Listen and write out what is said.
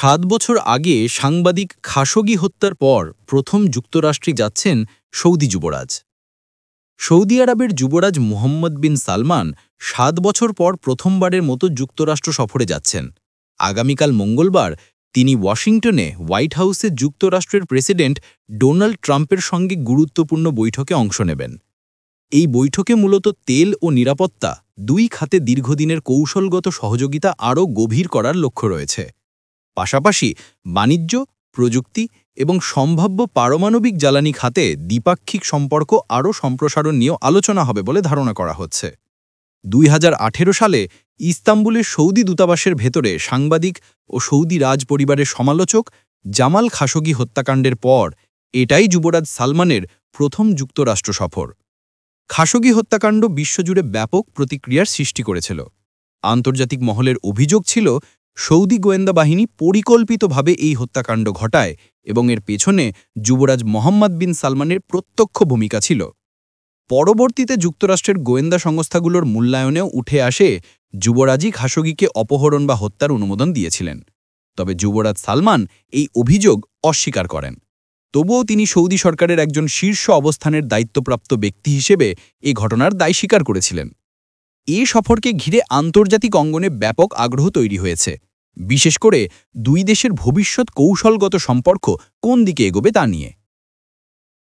7 বছর আগে সাংবাদিক খাশোগি হত্যার পর প্রথম যুক্তরাষ্ট্রে যাচ্ছেন সৌদি যুবরাজ। সৌদি আরবের যুবরাজ মুহাম্মদ বিন সালমান 7 বছর পর প্রথমবারের মতো যুক্তরাষ্ট্র সফরে যাচ্ছেন। আগামীকাল মঙ্গলবার তিনি ওয়াশিংটনে হোয়াইট হাউসে যুক্তরাষ্ট্রের প্রেসিডেন্ট ডোনাল্ড ট্রাম্পের সঙ্গে গুরুত্বপূর্ণ বৈঠকে অংশ নেবেন। এই বৈঠকে মূলত তেল ও নিরাপত্তা দুই খাতে দীর্ঘদিনের কৌশলগত সহযোগিতা আরও গভীর করার লক্ষ্য রয়েছে। পাশাপাশি বাণিজ্য, প্রযুক্তি এবং সম্ভাব্য পারমাণবিক জ্বালানি খাতে দ্বিপাক্ষিক সম্পর্ক আরও সম্প্রসারণ নিয়েও আলোচনা হবে বলে ধারণা করা হচ্ছে। 2018 সালে ইস্তাম্বুলের সৌদি দূতাবাসের ভেতরে সাংবাদিক ও সৌদি রাজ পরিবারের সমালোচক জামাল খাশোগি হত্যাকাণ্ডের পর এটাই যুবরাজ সালমানের প্রথম যুক্তরাষ্ট্র সফর। খাশোগি হত্যাকাণ্ড বিশ্বজুড়ে ব্যাপক প্রতিক্রিয়ার সৃষ্টি করেছিল। আন্তর্জাতিক মহলের অভিযোগ ছিল সৌদি গোয়েন্দা বাহিনী পরিকল্পিতভাবে এই হত্যাকাণ্ড ঘটায় এবং এর পেছনে যুবরাজ মোহাম্মদ বিন সালমানের প্রত্যক্ষ ভূমিকা ছিল। পরবর্তীতে যুক্তরাষ্ট্রের গোয়েন্দা সংস্থাগুলোর মূল্যায়নেও উঠে আসে যুবরাজই খাশোগিকে অপহরণ বা হত্যার অনুমোদন দিয়েছিলেন। তবে যুবরাজ সালমান এই অভিযোগ অস্বীকার করেন। তবুও তিনি সৌদি সরকারের একজন শীর্ষ অবস্থানের দায়িত্বপ্রাপ্ত ব্যক্তি হিসেবে এ ঘটনার দায় স্বীকার করেছিলেন। এ সফরকে ঘিরে আন্তর্জাতিক অঙ্গনে ব্যাপক আগ্রহ তৈরি হয়েছে, বিশেষ করে দুই দেশের ভবিষ্যৎ কৌশলগত সম্পর্ক কোন দিকে এগোবে তা নিয়ে।